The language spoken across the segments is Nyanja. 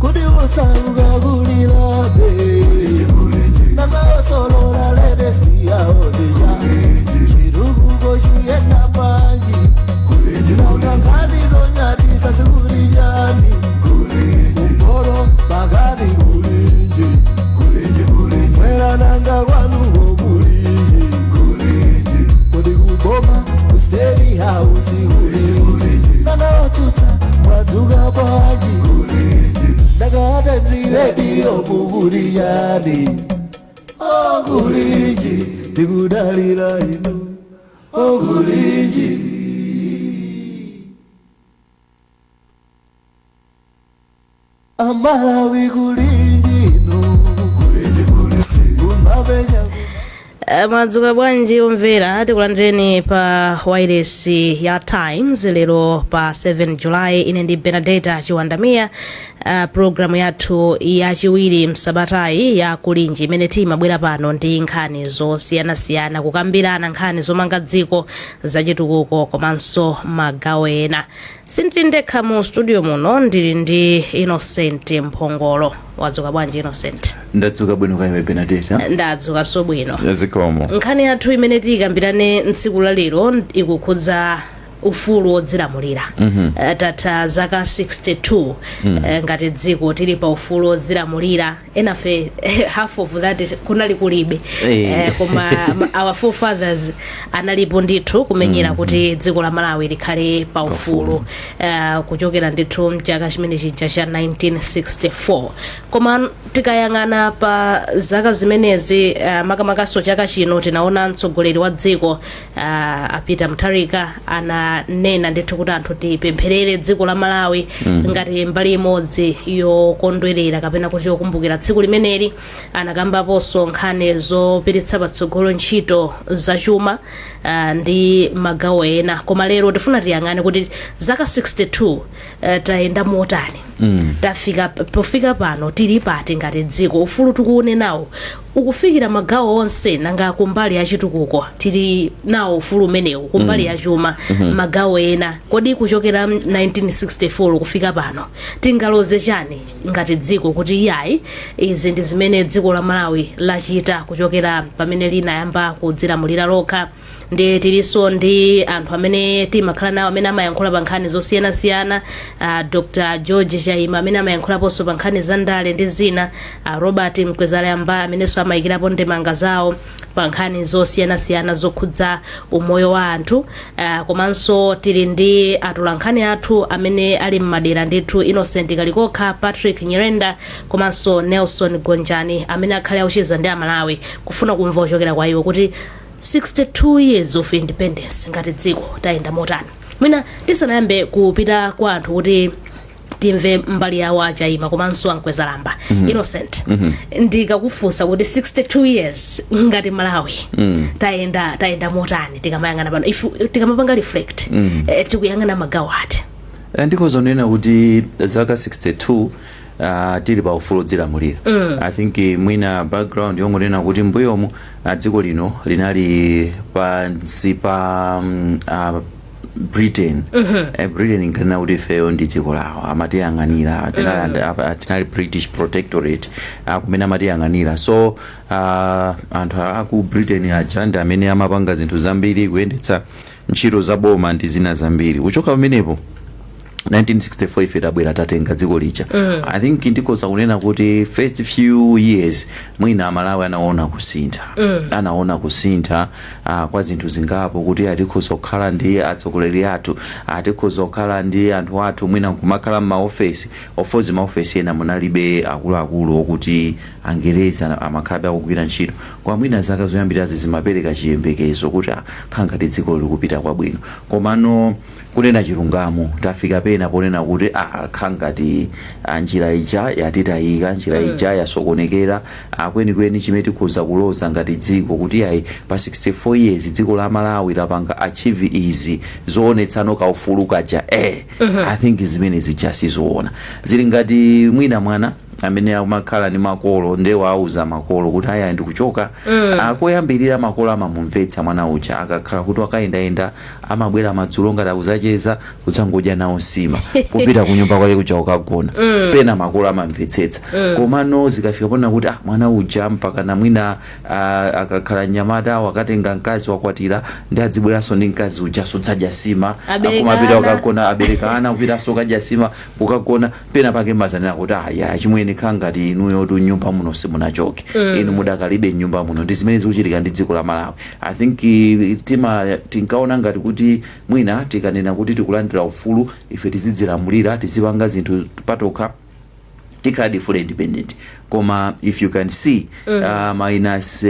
kudi usanga kulilabe nanga solo la legacy ya odija chirugu goshi ena panji nanga ngadi zonyati sasikurijani kumboro bagadi kulinji mwera nanga wanu kulinji kudi kuboma kusteri hausi kulinji nanga otuta wazuga baji nanga atenzi redio kuburiyani kulinji nikudalila ino kulinji Amalawi kulinji no kumabenya madzuka bwanji omvera tikulandireni pa wireless ya Times lero pa 7 July ine ndi Benedetta Chiwandamia. Programu yathu yachiwiri msabatayi ya kulinji imene timabwera pano ndi nkhani zosiyanasiyana kukambirana nkhani zomanga dziko zachitukuko komanso magawo ena. Sindili ndekha mu studio muno ndili ndi Innocent Mphongolo. Wadzuka bwanji Innocent? Ndadzuka bwino kaya Benedetta. Ndadzuka so bwino. Yazikomo. Nkhani yathu imene tikambirane ntsiku la lero ikukhudza ufulu wodzilamulira. Tatha zaka 62 ngati dziko tili pa ufulu wodzilamulira. Enafe half of that kunali kulibe. Koma our forefathers analipo ndithu kumenyera kuti dziko la Malawi likhale pa ufulu kuchokera ndithu mchaka chimene chija cha 1964. Koma tikayang'ana pa zaka zimenezi makamakaso chaka chino tinaona mtsogoleri wa dziko Peter Mutharika ananena ndithu kuti anthu tipempherere dziko la Malawi ngati mbali imodzi yokondwerera kapena kuti yokumbukira tsiku limeneli. Anakambaponso nkhani zopiritsa patsogolo ntchito zachuma ndi magawo ena. Koma lero tifuna tiyang'ane kuti zaka 62 tayenda motani. Pofika pano tili pati ngati dziko ufulu tikuunenawo ukufikira magawo onse nanga kumbali yachitukuko tili nawo ufulu umenewu kumbali yachuma magawo ena. Kodi kuchokera 1964 kufika pano tingaloze chani ngati dziko kuti iyayi izi ndi zimene dziko la Malawi lachita kuchokera pamene linayamba kudzilamulira lokha. Ndi tiliso ndi anthu amene timakhala nawo amene amayankhula pa nkhani zosiyanasiyana. Dr. George Chaima amene amayankhulaponso pa nkhani za ndale ndi zina. Robert Mkwezalamba amenenso amayikirapo ndemanga zawo pa nkhani zosiyanasiyana zokhudza umoyo wa anthu. Komanso tili ndi atolankhani athu amene ali mmadera ndithu Innocent Kalikokha, Patrick Nyirenda komanso Nelson Gonjani amene akhale auchiza ndi Amalawi kufuna kumva ochokera kwa iwo kuti 62 years of independence ngati dziko tayenda motani. Mwina tisanayambe kupita kwa anthu kuti timve mbali yawo Chaima komanso Mkwezalamba. Innocent, ndikakufunsa kuti 62 years ngati Malawi tayenda motani tikamayang'ana pano tikamapanga reflect tikuyang'ana magawo ati. Ndikozonena kuti zaka 62 tili pa ufulu wodzilamulira. I think mwina background yongonena kuti mbuyomu dziko lino linali pansi pa Britain. Britain inkana kuti feyo ndi dziko lawo amatiyang'anira tinali British Protectorate kumene amatiyang'anira. So anthu aku Britain aja ndi amene amapanga zinthu zambiri kuyendetsa ntchito za boma ndi zina zambiri. Kuchoka pamenepo 1964 ife tabwera tatenga dziko lija. I think ndikoza kunena kuti first few years mwina Malawi anaona kusintha kwa zinthu zingapo kuti atikhoza kukhala ndi atsogoleri athu, atikhoza kukhala ndi anthu athu mwina kumakhala m'maofesi ofozi maofesi ena munalibe akuluakulu okuti Angereza amakhalabe akugwira ntchito. Kwa mwina zaka zoyambirazi zimapereka chiyembekezo kuti khangati dziko likupita kwabwino. Komano kunena chilungamo tafika pena ponena kuti khangati njira ija yatitayika, njira ija yasokonekera kwenikweni chimene tikhoza kuloza ngati dziko kuti ayi pa 64 years dziko la Malawi lapanga achieve izi zoonetsano kaufulu kaja I think zimene zijasizoona zili ngati mwina mwana amene amakhala ndi makolo ndewa auza makolo kuti aya ndikuchoka akoyambirira makolo amamumvetsa mwana uja akakhala kuti akayendayenda amabwera madzulo ngati akuzacheza kudzangodya nawo nsima kupita kunyumba kwake kuja ukagona pena makolo amamvetsetsa komano zikafika pona kuti mwana uja mpaka namwina akakhala nyamata wakatenga mkazi wakwatira ndi adzibweranso ndi mkazi uja sodzadya sima akumapita ukagona abereka ana kupita sokadya sima ukagona pena pake mazanena kuti aya chimwene khangati inuyo tu nyumba muno simunachoke inu mudakalibe nyumba muno ndi zimene zikuchitika ndi dziko la Malawi. I think tinkaona ngati kuti mwina tikanena kuti tikulandira ufulu ife tizidzilamulira tizipanga zinthu patokha tikhala full independent koma if you can see minus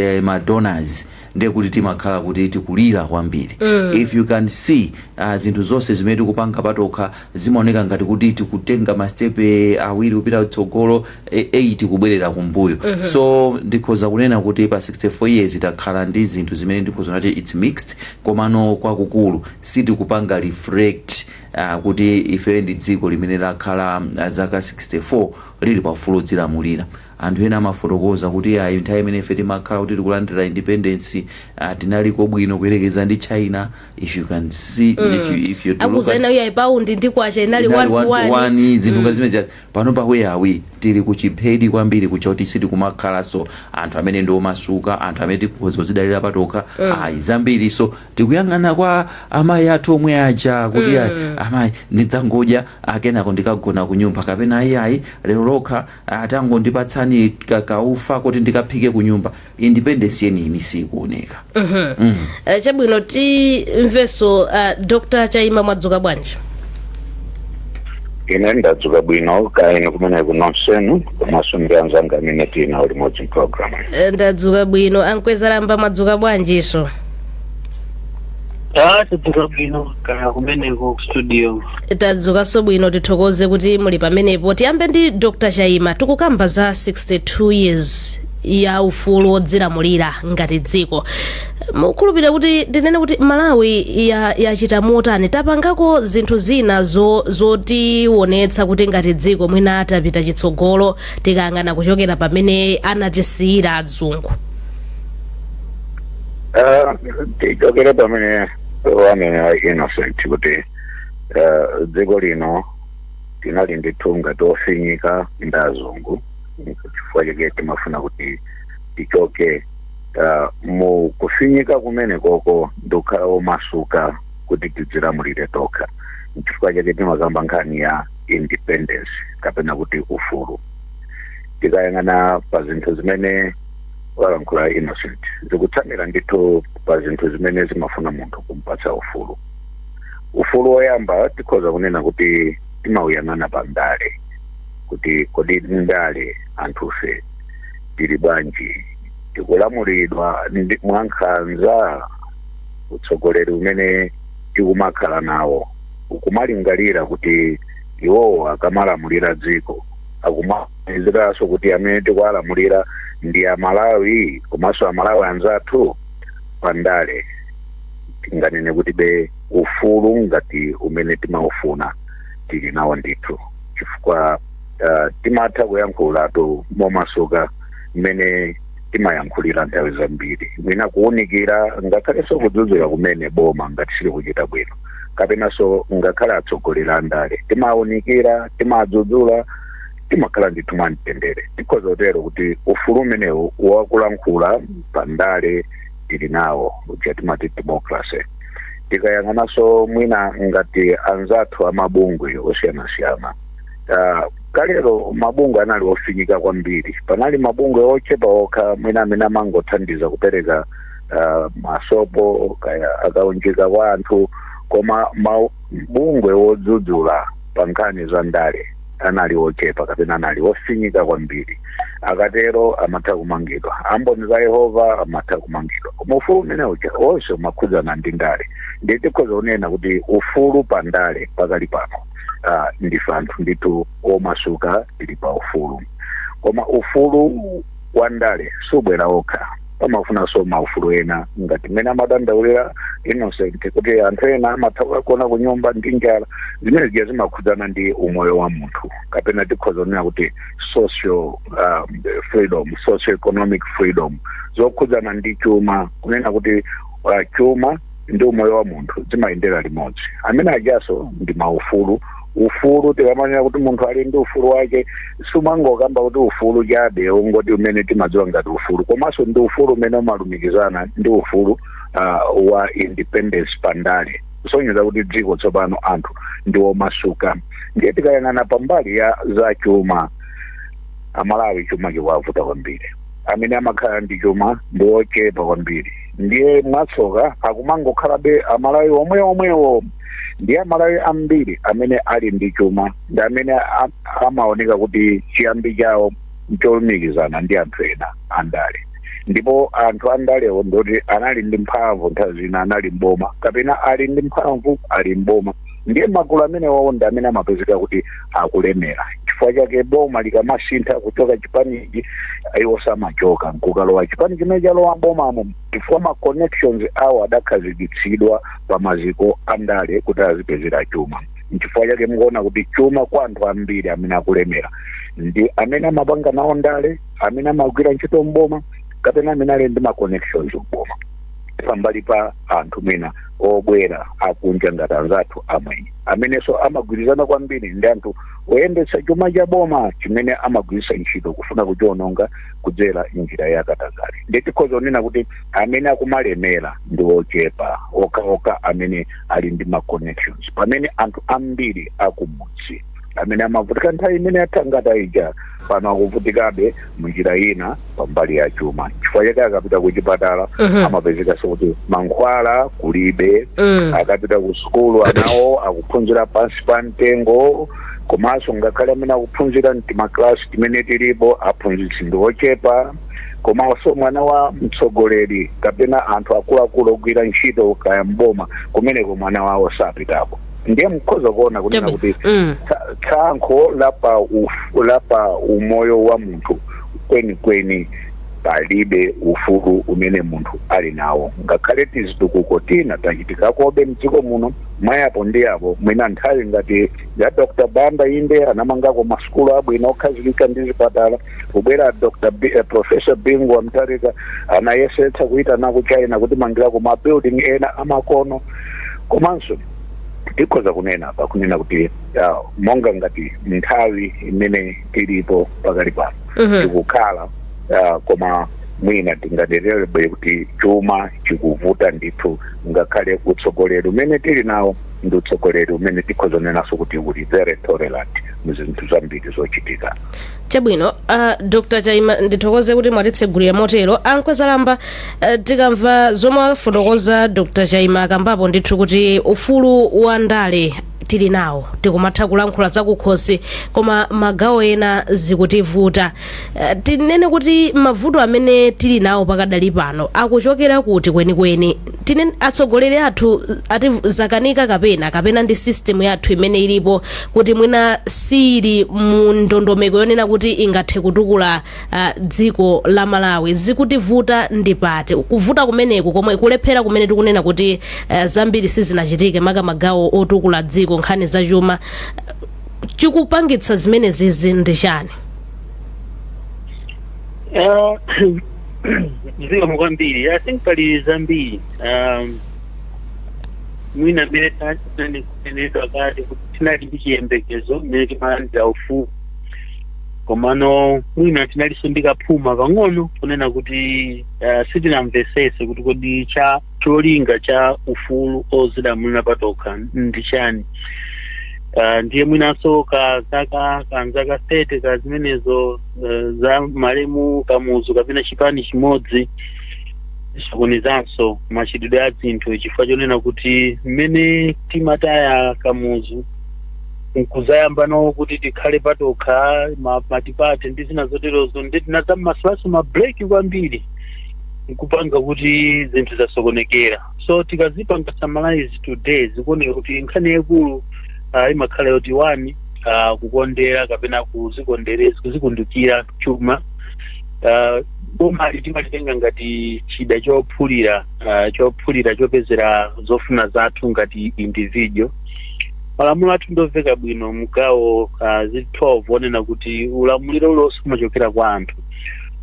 donors ndiye kuti timakhala kuti tikulira kwambiri if you can see zinthu zonse zimene tikupanga patokha zimaoneka ngati kuti tikutenga mastepe awiri kupita kutsogolo 8 kubwerera kumbuyo so ndikhoza kunena kuti pa 64 years takhala ndi zinthu zimene ndikhoza kuti it's mixed komano kwakukulu sitikupanga reflect kuti ife ndi dziko limene lakhala zaka 64 lili paufulu odzilamulira. Anthu ena amafotokoza kuti ayi nthawi imene ife timakhala kuti tikulandira independence tinaliko bwino kuyerekeza ndi China. If you can see if you akuzena uya paundi ndi kwa China ali 1 zinthu ngati zimene pano pa weyawi tili kuchiphedi kwambiri kuchoti siti kumakhala so anthu amene ndi omasuka anthu amene tikhoza kuzidalira patokha ayi zambiri so tikuyang'ana kwa amayi athu omwe aja kuti amayi ndidzangodya akenako ndikagona kunyumba kapena ayi lero lokha atangondipatsani kaufa kuti ndikaphike kunyumba. Independence yeni sikuoneka. Chabwino timveso Dr. Chaima mwadzuka bwanji? Ine ndadzuka bwino kaine kumene kunonsenu kumasumbianza ngamine tina ulimodzi program. Ndadzuka bwino ankweza lamba mwadzuka bwanji iso? Tadzuka bwino kana kumene ku studio. Tadzuka so bwino tithokoze kuti muli pamenepo. Tiyambe ndi Dr. Chaima tikukamba za 62 years ya ufulu odzilamulira ngati dziko. Mukhulupirira kuti ndinene kuti Malawi yachita motani tapangako zinthu zina zotionetsa kuti ngati dziko mwina atapita chitsogolo tikangana kuchokera pamene anatisiyira adzungu. Tikokera pamene wanena Innocent kuti dziko lino tinali ndithunga tofinyika ndi azungu chifukwa chake timafuna kuti tichoke mu kufinyika kumene koko ndokhala omasuka kuti tidzilamulire tokha chifukwa chake timakamba nkhani ya independence kapena kuti ufulu. Tikayang'ana pa zinthu zimene walankhula Innocent zikutsamira ndithu pa zinthu zimene zimafuna munthu kumpatsa ufulu. Ufulu woyamba tikhoza kunena kuti timauyang'ana pa ndale kuti kodi ndale anthufe tili bwanji tikulamulidwa mwankhanza utsogoleri umene tikumakhala nawo ukumalingalira kuti iwowo akamalamulira dziko akumaziranso kuti amene tikuwalamulira ndi Amalawi komanso Amalawi anzathu pandale tinganene kuti be ufulu ngati umene timaufuna tili nawo ndithu chifukwa timatha kuyankhulatu momasuka mmene timayankhulira nthawi zambiri mwina kuwunikira ngakhalenso kudzudzula kumene boma ngati sili kuchita bwino kapenanso ngakhale atsogoleri andale timawunikira timadzudzula timakhala ndithu mwamtendere. Tikhoza kutero kuti ufulu umenewu wakulankhula pandale tili nawo uja timati democracy. Tikayang'ananso mwina ngati anzathu amabungwe osiyanasiyana kalero mabungwe anali ofinyika kwambiri. Panali mabungwe ochepa okha mwina amene amangothandiza kupereka masopo akaunjika kwa anthu koma mabungwe wodzudzula pa nkhani za ndale anali ochepa kapena anali ofinyika kwambiri. Akatero amatha kumangidwa. Amboni za Yehova amatha kumangidwa. Koma ufulu umene uja onse umakhudzana ndi ndale. Ndiye tikhoza kunena kuti ufulu pa ndale pakali pano ndife anthu ndithu omasuka tili pa ufulu. Koma ufulu wa ndale subwera okha pamafunanso maufulu ena ngati mmene amadandaulira Innocent kuti anthu ena amatha kukagona kunyumba ndi njala zimene zija zimakhudzana ndi umoyo wa munthu kapena tikhoza kunena kuti social freedom, socio-economic freedom zokhudzana ndi chuma, kunena kuti chuma ndi umoyo wa munthu zimayendera limodzi. Amene ajaso ndi maufulu. Ufulu tikamanya kuti munthu ali ndi ufulu wake, sumangokamba kuti ufulu chabe ungoti umene timadziwa ngati ufulu, komanso ndi ufulu umene umalumikizana ndi ufulu wa independence pandale, kusonyeza kuti dziko tsopano anthu ndiwo masuka. Ndiye tikayang'ana pambali ya za chuma, Amalawi chuma chikuwavuta kwambiri. Amene amakhala ndi chuma ndi ochepa kwambiri. Ndiye mwatsoka akumangokhalabe Amalawi omwewo. Ndiye Amalawi ambiri amene ali ndi chuma ndi amene amaoneka kuti chiyambi chawo ncholumikizana ndi anthu ena andale. Ndipo anthu andalewo ndoti anali ndi mphamvu nthawi zina anali mboma, kapena ali ndi mphamvu ali mboma. Ndiye magulu amenewo ndi amene amapezeka kuti akulemera. Chifukwa chake boma likamasintha kuchoka chipanichi, iwo samachoka nkukalowa chipani chimene chalowa bomamo, chifukwa ma connections awo adakhazikitsidwa pa maziko andale kuti azipezera chuma. Chifukwa chake mukuona kuti chuma kwa anthu ambiri amene akulemera ndi amene amapanga nawo ndale, amene amagwira ntchito mboma, kapena amene ali ndi ma connections mboma. Pambali pa anthu mwina obwera akunja ngati anzathu amwenye amenenso amagwirizana kwambiri ndi anthu oyendetsa chuma cha boma chimene amagwiritsa ntchito kufuna kuchiononga kudzera njira ya katangale. Ndiye tikhoza kunena kuti amene akumalemera ndi ochepa okhaokha amene ali ndi ma connections, pamene anthu ambiri akumudzi amene amavutika nthawi imene yathangata ija pano akuvutikabe munjira ina pambali ya chuma. Chifukwa chake akapita kuchipatala amapezeka sokuti mankhwala kulibe, akapita ku sukulu anawo akuphunzira pansi pa mtengo, komanso ngakhale amene akuphunzira timaklasi timene tilipo aphunzitsi ndi ochepa, komanso mwana wa mtsogoleri kapena anthu akuluakulu ogwira ntchito kaya mboma kumeneko mwana wawo sapitapo. Ndiye mkhoza kuona kunena kuti tsankho lapa umoyo wa munthu kwenikweni palibe ufulu umene munthu ali nawo. Ngakhale tizitukuko tina tachitikakobe mdziko muno, mwayapo ndi yapo mwina nthawi ngati ya Dr. Banda inde anamangako masukulu abwino okhazikika ndi zipatala, kubwera Professor Bingu wa Mtarika anayesetsa kuita naku China kuti mangirako ma building ena amakono. Komanso tikhoza kunena pa kunena kuti monga ngati nthawi imene tilipo pakali pano tikukhala koma mwina tingadererebe kuti chuma chikuvuta ndithu, ngakhale utsogoleri umene tili nawo ndi utsogoleri umene tikhoza kunenaso kuti uli very tolerant muzinthu zambiri zochitika. Chabwino, Dr. Chaima ndithokoze kuti mwatitsegulira motero. Ankwezalamba tikamva zomwe afotokoza Dr. Chaima akambapo ndithu kuti ufulu wa ndale tili nawo, tikumatha kulankhula zakukhosi, koma magawo ena zikutivuta. Tinene kuti mavuto amene tili nawo pakadali pano akuchokera kuti kwenikweni? Tinene atsogoleri athu ativzakanika kapena ndi system yathu imene ilipo kuti mwina sili mu ndondomeko yonena kuti ingathe kutukula dziko la Malawi? Zikutivuta ndi pati kuvuta kumeneku komwe kulephera kumene tikunena kuti zambiri sizinachitike maka magawo otukula dziko nkhani za chuma chikupangitsa zimene zizi ndi chani? Ziko kwambiri. I think pali zambiri mwina mbere taneneka kati kuti tinali ndi chiyembekezo mmene timalandira ufulu, komano mwina tinalisundika phuma pang'ono kunena kuti sitinamvesese kuti kodi cholinga cha ufulu ozilamulira patokha ndi chani. Ndiye mwinaso kanzaka 30 ka zimenezo za malemu Kamuzu kapena chipani chimodzi sokonezanso machitidwe a zinthu, chifukwa chonena kuti mmene timataya Kamuzu nkuzayamba nawo kuti tikhale patokha matipate ndi zina zoterozo, ndi tinazammasulaso mabreak kwambiri nkupanga kuti zinthu zasokonekera. So tikazipanga summarize today zikuoneka kuti nkhani yakulu imakhala yoti one kukondera kapena kuzikundukira chuma. Boma timatenga ngati chida chophulira chopezera zofuna zathu ngati individual. malamulo athu ndomveka bwino mgawo zi 12 onena kuti ulamuliro ulonse umachokera kwa anthu,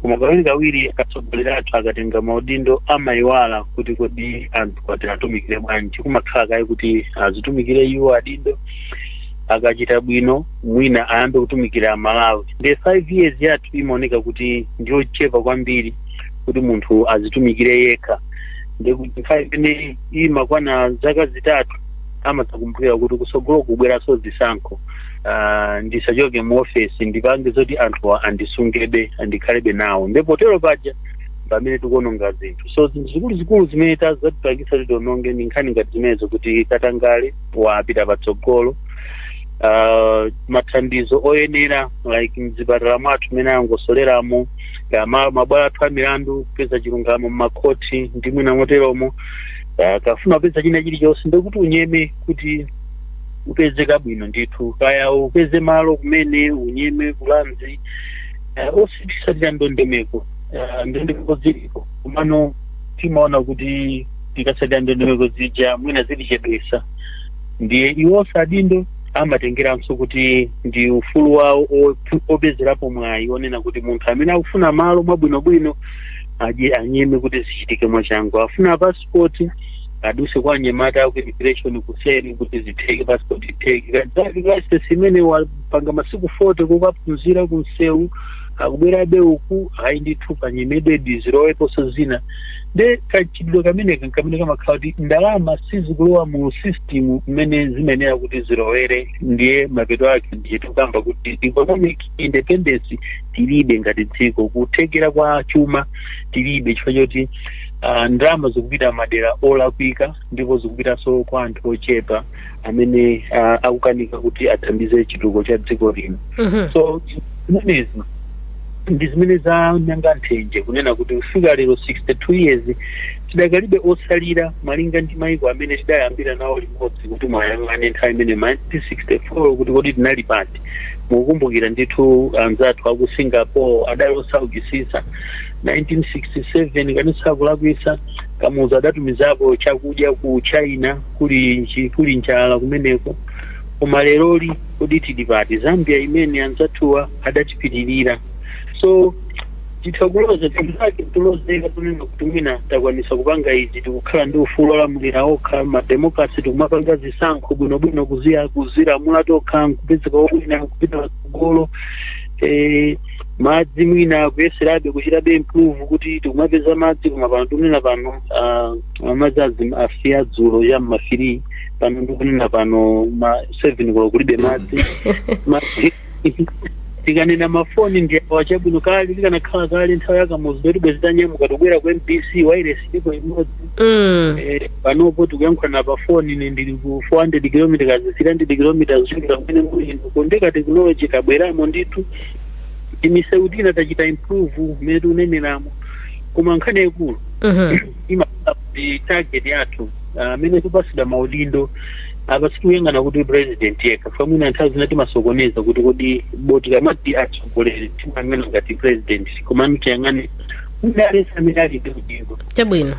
koma kawiri atsogoleri athu akatenga maudindo amayiwala kuti kodi anthu kwati atumikire bwanji. Kumakhala kayi kuti azitumikire iwo adindo, akachita bwino mwina ayambe kutumikira Malawi. The 5 years yathu imaoneka kuti ndiochepa kwambiri kuti munthu azitumikire yekha, ndekuti 5 ine imakwana zaka zitatu amadzakumbukira kuti kusogolo kubweraso zisankho, ndisachoke mu office ndipange zoti anthu andisungebe andikhalebe nawo, ndepotero paja pamene tikuononga zinthu. So zikulu zimene tazatipangisa kuti tiononge ndi nkhani ngati zimenezo, kuti Katangale wapita patsogolo, mathandizo oyenera like mzipatala mwathu mene angosoleramo, mabwalo athu amilandu kupeza chilungamo mmakoti ndi mwina moteromo, kafuna upeza china chilichonse ndekuti unyeme kuti upezeka bwino ndithu, kaya upeze malo kumene unyeme kulanzi ositisatira ndondomeko zilipo. Komano timaona kuti tikasatira ndondomeko zija mwina zilichepesa, ndiye iwonse adindo amatengeranso kuti ndi ufulu wawo opezerapo mwayi onena kuti munthu amene akufuna malo mwabwinobwino aje anyeme kuti zichitike mwachangu. Afuna passport aduse kwa anyamata aku immigration kuseri kuti zitheke passport itheke. License imene wapanga masiku 40 kukaphunzira kunsewu akubwerabe uku hayi ndithu panyemedwe diziroweponso zina, de kachidwe kamene kamakhala kuti ndalama sizikulowa mu system imene zimenera kuti zirowere, ndiye mapeto ake ndichitukamba kuti economic independence tilibe ngati dziko, kuthekera kwa chuma tilibe, chifukwa choti ndalama zikupita madera olakwika ndipo zikupitanso kwa anthu ochepa amene akukanika kuti athandize chitukuko cha dziko lino. So zimenezi ndi zimene za nyanga nthenje kunena kuti kufika lero 62 years tidakalibe osalira malinga ndi maiko amene tidayambira nawo limodzi kuti mwayang'ane nthawi imene 1964 kuti kodi tinali pati. Mukumbukira ndithu anzathu aku Singapore adali osaukisisa 1967 kanisa kulakwisa Kamuzu adatumizapo chakudya ku China kuli njala kumeneko, koma leroli kodi tili pati. Zambia imene anzathuwa adatipitirira. So titakuloza timake tulozeka tunena kuti mwina takwanisa kupanga izi, tikukhala ndi ufulu olamulira okha, mademokrasi tikumapanga zisankho bwinobwino kuzilamula tokha, kupezeka wina kupita patsogolo, madzi mwina kuyeserabe kuchitabe improve kuti tikumapeza madzi, koma pano tikunena pano amadzi afiya dzulo ya mmafiri, pano ndikunena pano ma 7 kulo kulibe madzi. Tikanena mafoni ndiye wachabwino kale likanakhala kale nthawi yakamuzu petubwe zitanyamuka tobwera ku MPC wireless ndipo imodzi. Panopo tikuyankhulana pa foni ndili ku 400 km 300 km kuchokera kumene muli kondeka technology kabweramo ndithu imiseutina tachita improve mmene tikunenelamo, koma nkhani yaikulu imakhala kuti target yathu amene tipasida maudindo apa sikuyang'ana kuti president yekha, famuna nthawi zina timasokoneza kuti kodi boti kamati atsogoleri timang'ana ngati president, koma tiyang'ane unalesa amene ali ndi udindo chabwino.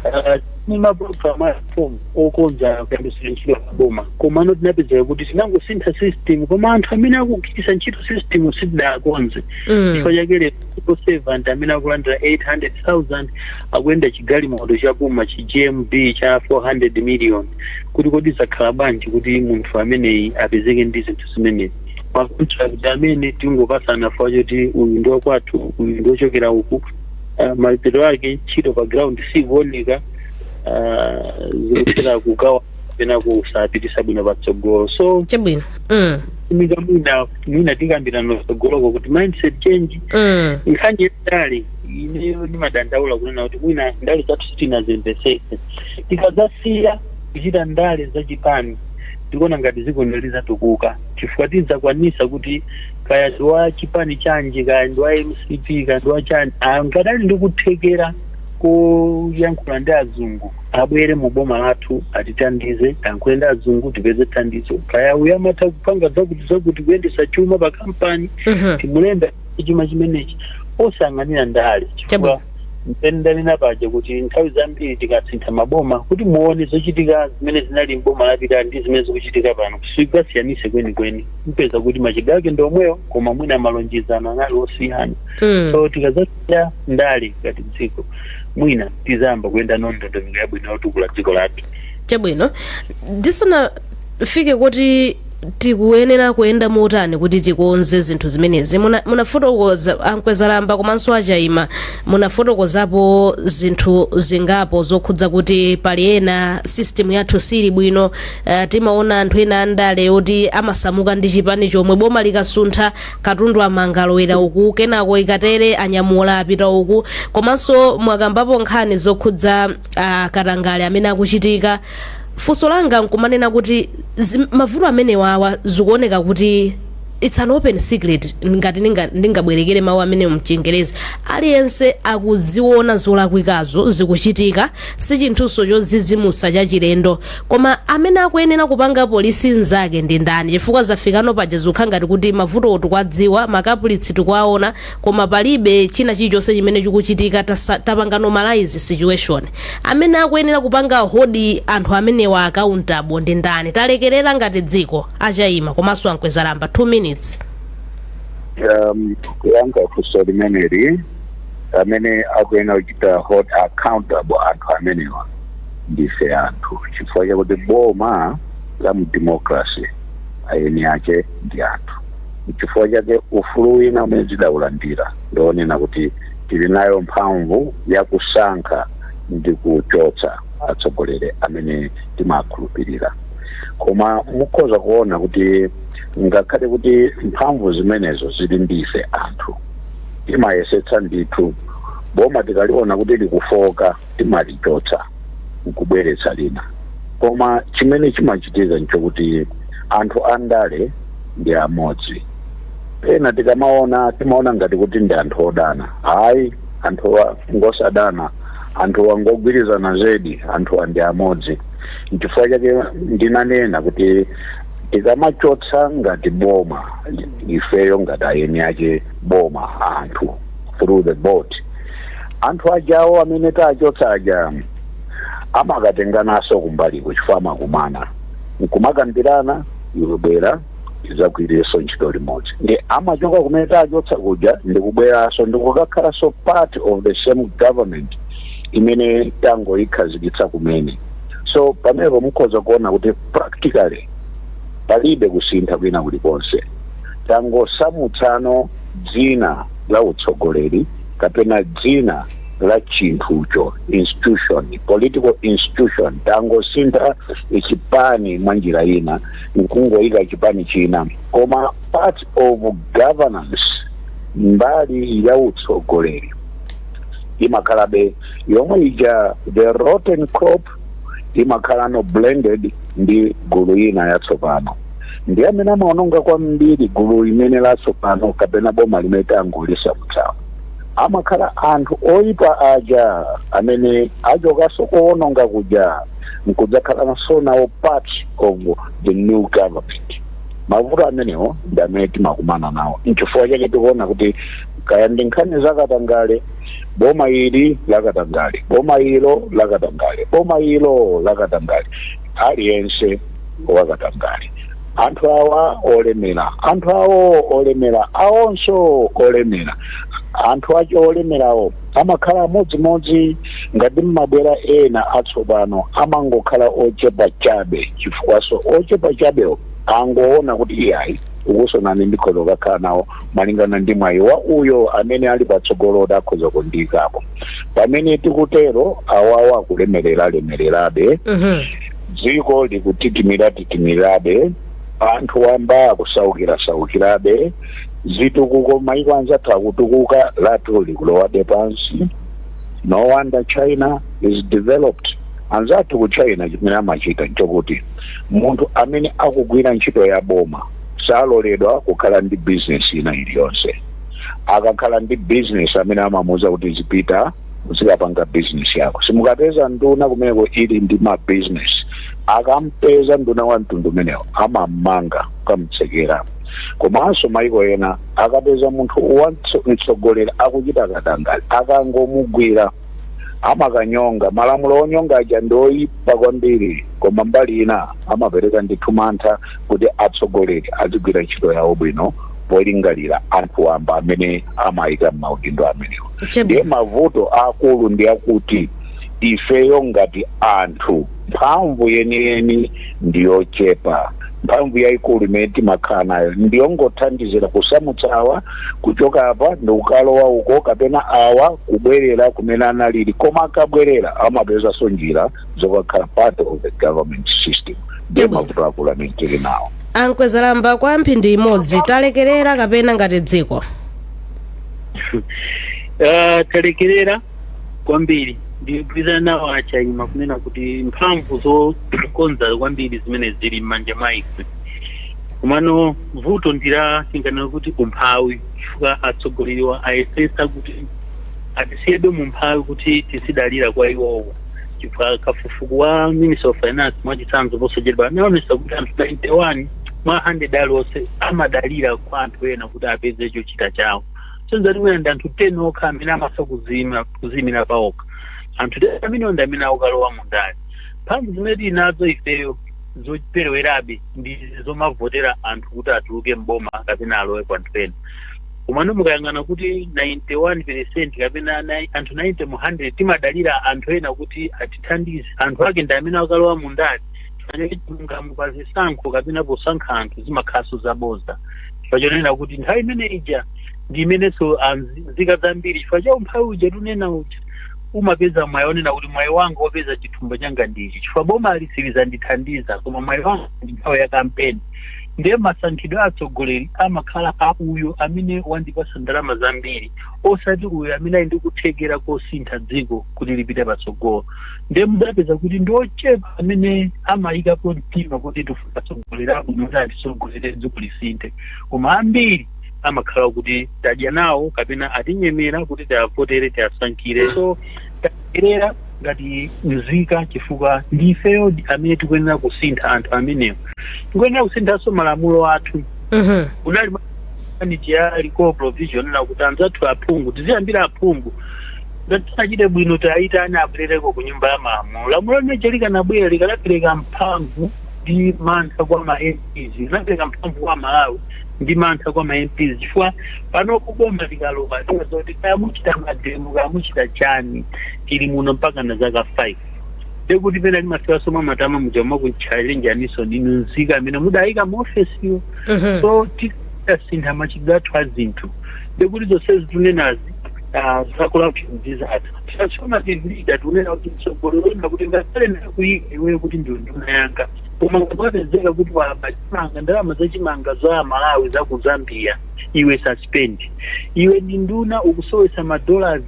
Ni maprogramu afomu okonza kuyambisira ntchito kaboma, komano tinapezeka kuti tinangosintha system, koma anthu amene akugwiritsa ntchito system sidakonze. Chifukwa chake lero servant amene akulandira 800,000 akuyenda chigalimoto chapuma chi GMB cha 400 million, kuti kodi zakhala bwanji kuti munthu ameneyi apezeke ndi zinthu zimenezi. Makontract amene tingopasana fwa choti uyu ndi wakwathu uyu ndi wochokera uku, mapeto ake ntchito pa ground sikuoneka, zikutera kugawa pena kusapitisa bwino patsogolo. So chabwino mwina tikambirana patsogoloko kuti mindset change nkhani yendale ineyo ndimadandaula kunena kuti mwina ndale zathu sitinazembesese, tikadzasiya kuchita ndale zachipani ndikuona ngati ziko ndalizatukuka, chifukwa tidzakwanisa kuti kaya ndiwa chipani chanji, kaya ndiwa MCP, kaya ndiwa chani angadali ndikuthekera kuyankhula ndi azungu abwere mu boma lathu atitandize, tankhule ndi azungu tipeze thandizo. Kaya uyamatha kupanga zakuti kuyendesa chuma pa kampani timulembe chuma chimenechi osang'anira ndale, chifukwa mpendanena paja kuti nthawi zambiri tikasintha maboma kuti muone zochitika zimene zinali mboma lapita ndi zimene zikuchitika pano sikasiyanise kwenikweni mpeza kuti machitidwe ake ndi omweyo koma mwina malonjezano anali osiyana. So tikazasiya ndale ngati dziko mwina tizamba kuyenda ndondomeko yabwino yotukula dziko lathu. Chabwino ndisanafike kuti tikuyenera kuyenda motani kuti tikonze zinthu zimenezi munafotokoza Ankwezalamba komanso Achayima munafotokozapo zinthu zingapo zokhudza kuti pali ena system yathu sili bwino. Timaona anthu ena andale oti amasamuka ndi chipani chomwe boma likasuntha katundu amangalowera uku kenako ikatere anyamula apita uku komanso mwakambapo nkhani zokhudza katangale amene akuchitika. Funso langa nkumanena kuti mavuto amene wawa zikuoneka kuti it's an open secret ngati ndingabwerekere mawu amene mchingerezi aliyense akuziona zolakwikazo zikuchitika si chinthuso chodzidzimutsa chachilendo koma amene akuyenera kupanga polisi nzake ndi ndani chifukwa zafikano paja zikukhala ngati kuti mavuto tikwadziwa makapulitsi tikwaona koma palibe china chilichonse chimene chikuchitika tapanga normalize situation. Amene akuyenera kupanga hodi anthu amenewa accountable ndi ndani talekerera ngati dziko. Achayima komanso Ankwezalamba 2 minutes. Kuyanga funso limeneli amene akuyenera kuchita hold accountable anthu amenewa ndife anthu chifukwa chakuti boma la mdemocracy aeni ake ndi anthu. Chifukwa chake ufulu wina umene tidawulandira ndionena kuti tili nayo mphamvu yakusankha ndi kuchotsa atsogoleri amene timakhulupirira. Koma mukhoza kuona kuti ngakhale kuti mphamvu zimenezo zili ndife anthu timayesetsa ndithu boma tikaliona kuti likufoka timalichotsa nkubweretsa lina. Koma chimene chimachitika nchokuti anthu andale ndi amodzi. Pena timaona ngati kuti ndi anthu odana. Hayi, anthu ngosadana, anthu wangogwirizana zedi, anthu ndi amodzi. Chifukwa chake ndinanena kuti tikamachotsa ngati boma ifeyo ngati aeni ake boma anthu through the board anthu ajawo amene tachotsa aja amakatenganaso kumbaliko chifukwa amakumana nkumakambirana ikubwera izagwireso ntchito limodzi ndi amachoka kumene tachotsa kuja ndikubweraso ndikukakhalaso part of the same government imene tangoyikhazikitsa kumene. So pamene mukhoza kuona kuti practically palibe kusintha kwina kulikonse. Tangosamutsano dzina la utsogoleri kapena dzina la chinthucho institution political institution tangosintha ichipani mwanjira ina nkungoyika chipani china koma part of governance mbali ya utsogoleri imakhalabe yomwe ija the rotten crop imakhala no blended ndi gulu ina yatsopano. Ndi amene amaononga kwambiri gulu imene latsopano kapena boma limene tangolisa mutsawo amakhala anthu oyipa aja amene ajokaso kuononga kuja nkudzakhala naso nawo part of the new government. Mavuto amenewo ndi amene timakumana nawo nchifukwa chake tikuona kuti kaya ndi nkhani zakatangale boma ili lakatangale boma ilo lakatangale boma ilo lakatangale aliyense wakatangale anthu awa olemera anthu awo olemera awonso olemera anthu acho olemerawo amakhala modzimodzi ngati mmabwera ena atsopano amangokhala ochepa chabe chifukwaso ochepa chabewo angoona kuti iyayi ukusonani ndikhoza kukhala nawo malingana ndi mwayi wa uyo amene ali patsogolo akhoza kundiyikapo. Pamene tikutero awawa akulemererabe dziko likutitimirabe anthu wamba akusaukirabe zitukuko maiko anzathu akutukuka lathu likulowabe pansi. No wonder China is developed. Anzathu ku China chimene amachita nchokuti munthu amene akugwira ntchito ya boma saloledwa kukhala ndi business ina iliyonse. Akakhala ndi business amene amamuuza kuti zipita uzikapanga business yako. Simukapeza nduna kumeneko ili ndi ma business akampeza nduna wa mtundu umenewo amamanga kamtsekera komanso maiko ena akapeza munthu wamtsogolera akuchita kadangali akangomugwira amakanyonga. malamulo onyonga aja ndoyipa kwambiri, koma mbali ina amapereka ndithu mantha kuti atsogoleri azigwira ntchito yawo bwino polingalira anthu wamba amene amayika m'maudindo amenewo. ndiye mavuto akulu ndi akuti ifeyo ngati anthu mphamvu yeniyeni ndiyochepa. mphamvu yayikulu imene timakhala nayo ndiyongothandizira kusamutsa awa kuchoka apa ndikukalowa uko kapena awa kubwerera kumene analili, koma akabwerera amapezanso njira zokakhala part of the government system. ndiye mavuto akulu amene tili nawo. ankwezalamba kwa mphindi imodzi talekerera kapena ngati dziko talekerera kwambiri ndikugwirizana nawo achaima kunena kuti mphamvu zokonza kwambiri zimene zili m'manja mwa ife. komano vuto ndira tinganena kuti umphawi, chifukwa atsogoleriwa ayesesa kuti atisiyebe mu mphawi kuti tisidalira kwa iwowo. chifukwa kafukufuku wa Minister of Finance mwachitsanzo posachedwa anaonesa kuti anthu 91 mwa 100 alonse amadalira kwa anthu ena kuti apeze chochita chawo. sonza limwe ndi anthu 10 okha amene amasa kuzimira paokha. anthu 10 amene ndi amene akalowa mundale. mphamvu zimene tinazo ifeyo zoperewerabe ndi zomavotera anthu kuti atuluke mboma kapena alowe kwa anthu ena. komano mukayang'ana kuti 91% kapena anthu 90 mu 100 timadalira anthu ena kuti atithandize. anthu ake ndi amene akalowa mundale. chifukwa pa zisankho kapena posankha anthu zimakhaso zaboza. chifukwa chonena kuti nthawi imene ija ndi imenenso nzika zambiri chifukwa cha umphawi uja tunena uja umapeza mwayi onena kuti mwayi wanga wopeza chithumba changa ndichi, chifukwa boma alisiriza ndithandiza koma mwayi wanga ndi nthawi ya kampeni. ndiye masankhidwe atsogoleri amakhala uyo amene wandipasa ndalama zambiri, osati uyo amene ali ndi kuthekera kosintha dziko kuti lipite patsogolo. ndiye mudapeza kuti ndiochepa amene amayikapo mtima kuti tifuna atsogoleri abwino kuti atitsogolere dziko lisinthe, koma ambiri amakhala kuti tadya nawo kapena atinyemera kuti tiavotere tiasankhire. so takerera ngati nzika chifukwa ndifeyo amene tikuyenera kusintha anthu amenewo. tikuyenera kusinthanso malamulo athu. unali liko provision na kuti anzathu aphungu tiziyambira aphungu ngatisachite bwino taitani abwerereko ku nyumba ya malamulo. lamulo lineche likanabwera likanapereka mphamvu ndi mantha kwa ma MPs, linapereka mphamvu kwa Malawi ndi mantha kwa ma MPs. chifukwa panopo boma likalowa tikazoti kaya muchita mademo kaya muchita chani tili muno mpaka na zaka 5. ndekuti pena limafika soma matama mujama kunchallenge aniso ndi nzika amene mudayika mu office yo. so tikasintha machitidwe athu azinthu ndekuti zonsezi tunenazi zacorruption zizathu transformative tunena kuti mtsogolero kuti ngakhale nakuyika iweyo kuti ndiyo nduna yanga koma ngapapezeka kuti wabachimanga ndalama zachimanga za Malawi za ku Zambia iwe suspend, iwe ndi nduna ukusowesa madollars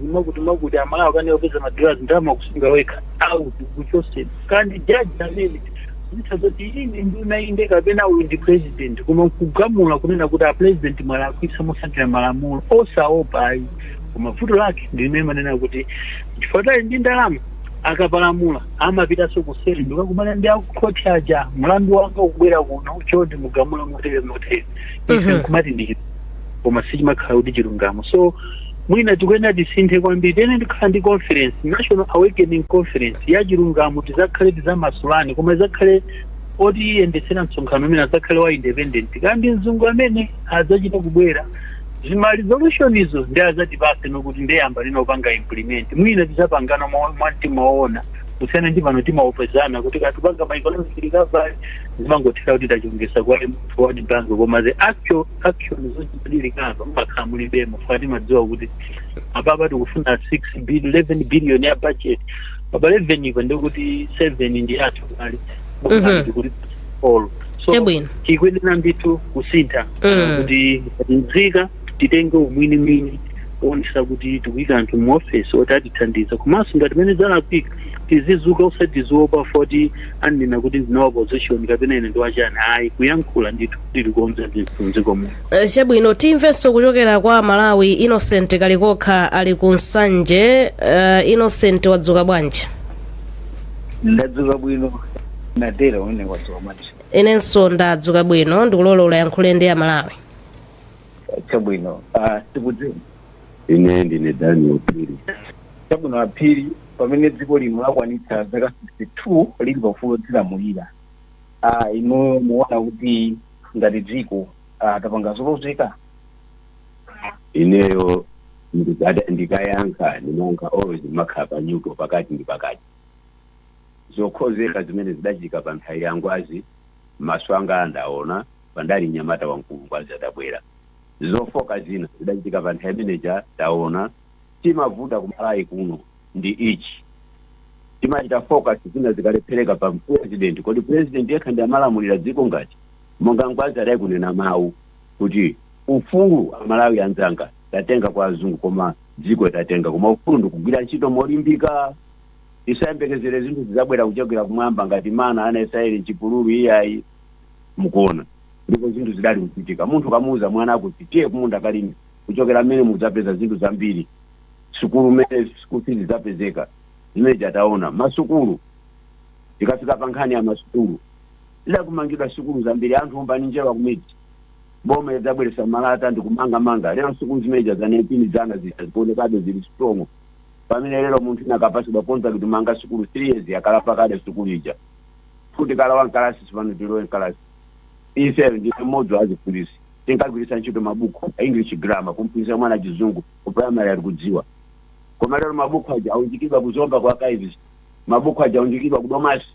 makuti amalawi kane opeza madollars ndalama kusunga weka au kuchose kandi judge amene zitazoti ini nduna inde kapena uyu ndi president koma kugamula kunena kuti a president mwalakwisa mosankhira malamulo osaopa ayi. koma vuto lake ndimene manena kuti chifukwa ndi ndalama akapalamula amapitanso kuseri ndikakumana ndi akukhoti aja mlandu wanga ukubwera kuno choti mugamula motere ife kumati ndi koma sichimakhala kuti chilungamo. so mwina tikuyenera tisinthe kwambiri tene ndikhala ndi conference national awakening conference ya chilungamo tizakhale tizamasulani koma izakhale oti yendesera msonkhano umene azakhale wa independent kandi mzungu amene adzachita kubwera zimali solution izo ndi azatipase nokuti ndeyamba linopanga implement mwina tizapangana mwantimaona kusiyana ndi pano timaopezana kuti katipanga ma economic recovery zimangothera kuti tachongesa kwa World Bank koma the actual action zochitikapa mpaka mulibemo fati madziwa kuti apapa tikufuna 11 billion ya budget baba 11 ipo ndikuti 7 ndi athu ali kuti all so chikuyenera ndithu kusintha kuti nzika titenge umwini kuonesa kuti tikuyika anthu mu office oti atithandiza komanso ngati pamene zalakwika tizizuka usatiziopa foti andina kuti ndina opposition kapena ine ndiwachani ayi kuyankhula ndithu tilikonza mdziko muno. chabwino timvenso kuchokera kwa Malawi Innocent Kalikokha ali ku Nsanje. Innocent wadzuka bwanji? ndadzuka bwino nadera une wadzuka bwanji? inenso ndadzuka bwino ndikulolola yankhule ndi Amalawi. Chabwino tikudziwa ine ndine Daniel Phiri. chabwino aphiri pamene dziko lino lakwanitsa zaka 62 lili paufulu odzilamulira ino muona kuti ngati dziko tapanga zolozeka. Ineyo ndikayankha ndimayankha always makhala panyuto pakati ndi pakati. Zokhozeka zimene zidachitika pa nthawi ya Ngwazi maso anga andaona pandali mnyamata wamkulu Ngwazi adabwera. Zofoka zina zidachitika pa nthawi imeneja taona timavuta kumalawi kuno ndi ichi timachita focus zina zikalephereka pa president kodi president yekha ndi amalamulira dziko ngati monga Ngwazi adai kunena mawu kuti ufulu amalawi anzanga tatenga kwa azungu koma dziko tatenga koma ufulu ndikugwira ntchito molimbika tisayembekezere zinthu zizabwera kuchokera kumwamba ngati mana ana Israeli chipululu iyayi mukuona ndipo zinthu zidali kuchitika munthu kamuuza mwana akuti tiye kumunda kalini kuchokera mmene mudzapeza zinthu zambiri sukulu mmene school fees zapezeka zimene taona masukulu tikafika pa nkhani ya masukulu ila kumangidwa sukulu zambiri anthu umbani njewa kumiti boma yadzabweresa malata ndikumanga lero sukulu zimene zanepini zana zikuonekabe zili strong pamene lero munthu inakapasidwa contract kumanga sukulu 3 years yakalapa kale sukulu ija futi kala wankalasi sipano tilowe kalasi ife ndi mmodzi azifundisi tinkagwiritsa ntchito mabuku English grammar kumphunzitsa mwana chizungu ku primary ali kudziwa koma lero mabuku aja aunjikidwa kuzomba kwa kaivis mabuku aja aunjikidwa kudomasi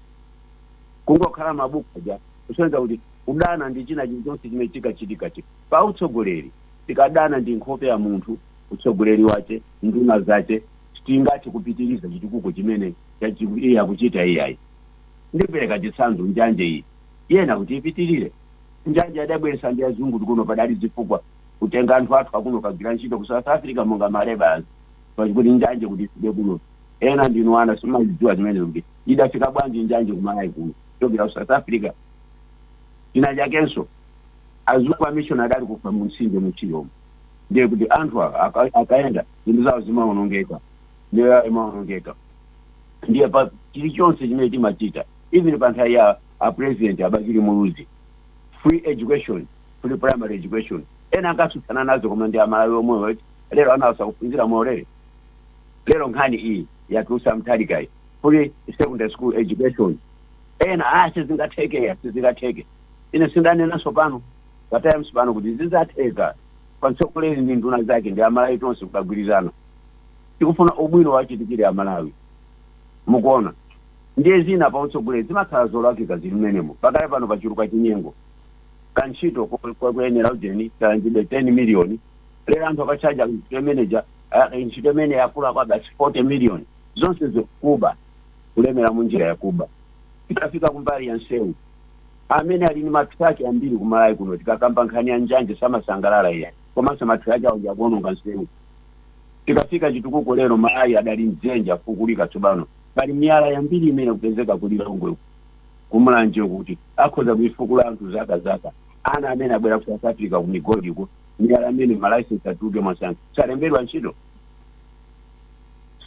kungokhala mabuku aja kusonyeza kuti kudana ndi china chilichonse chimechitika chitika pa utsogoleri tikadana ndi nkhope ya munthu utsogoleri wache nduna zache tingati kupitiriza chitukuko chimene iya kuchita iyayi ndipereka chitsanzo njanje iyi yena kuti ipitirire njanje adabweresa ndi azungu tikuno padali zifukwa kutenga anthu athu akuno kagwira ntchito ku South Africa monga malebas pakuti njanje kuti ifike kuno ena ndinu ana simazidziwa zimene kuti idafika bwanji njanje kumalawi kuno kuchokera ku South Africa china chakenso azungu a mission adali kufa mu mtsinje muchiyomo ndiye kuti anthu akaenda zinthu zawo zimaonongeka ndiye pa chilichonse chimene timachita even pa nthawi ya president Abakili Muluzi free education free primary education ena akatsutsana nazo koma ndi amalawi omwe weti lero anawasa kuphunzira molere lero nkhani iyi yatulutsa mtalikai free secondary school education ena sizingatheke ine sindanenaso pano pa times pano kuti zizatheka pa mtsogoleri ndi nduna zake ndi amalawi tonse kukagwirizana tikufuna ubwino wachitikire amalawi mukuona ndiye zina pa utsogoleri zimakhala zolakika zili mmenemo pakale pano pachuluka chinyengo kantchito kuyenera ujeni kanjibe 10 million lero anthu akachaja manager ntchito imene yakula kwa basi 40 million zonse zokuba kulemera munjira yakuba tikafika kumbali ya Nsewu amene ali ni matraki ambiri kumalawi kuno tikakamba nkhani ya njanje samasangalala iya komanso matraki awo jakuononga Nsewu tikafika chitukuko lero malawi adali mdzenja fukulika tsopano pali miyala yambiri imene kupezeka kulilongwe kumulanje kuti akhoza kuifukula anthu zaka ana amene abwera ku South Africa ku migodi ku miyala amene malaisensi atuke mwasanga salembedwa ntchito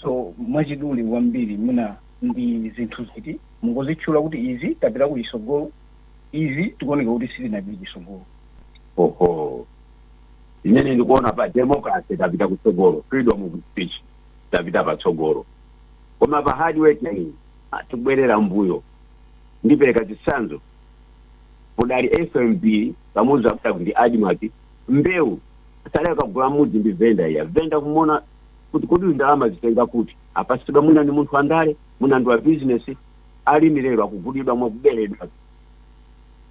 so mwachidule wambiri muna ndi zinthu ziti mungozitchula kuti izi tapita ku isogolo izi tikuoneka kuti sitinapita isogolo oho imene ndikuona pa democracy tapita kutsogolo freedom of speech tapita patsogolo koma pa hard working tikubwerera mbuyo ndipereka chitsanzo podali FMB pamuzi kuti Adimati mbewu saleka kugula mudzi ndi venda kumona kuti kodi ndalama zitenga kuti apasidwa muna ndi munthu andale muna ndi wa business alimirerwa kugulidwa mwakuberedwa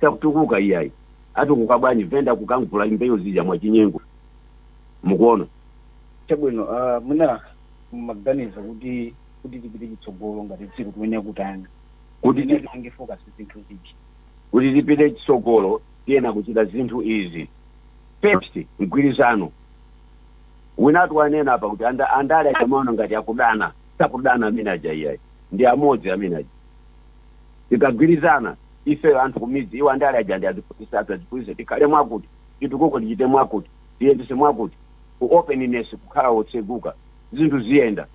takutukuka iyayi atukuka bwanji venda kukangula mbewu zija mwachinyengo mukuona chabwino muna maganiza kuti tipite chitsogolo ngati dziko tiwenya kutanga kuti tipange focus zinthu ziji kuti tipite chitsogolo tiyena kuchita zinthu izi first mgwirizano winatu wanena apa kuti andale achamaona ngati akudana sakudana amene aja iyayi ndi amodzi amene aja tikagwirizana ife anthu kumidzi iwo andale aja ndi aziputisa tikhale mwakuti chitukuko tichite mwakuti tiyendese mwakuti ku openness kukhala wotseguka zinthu ziyenda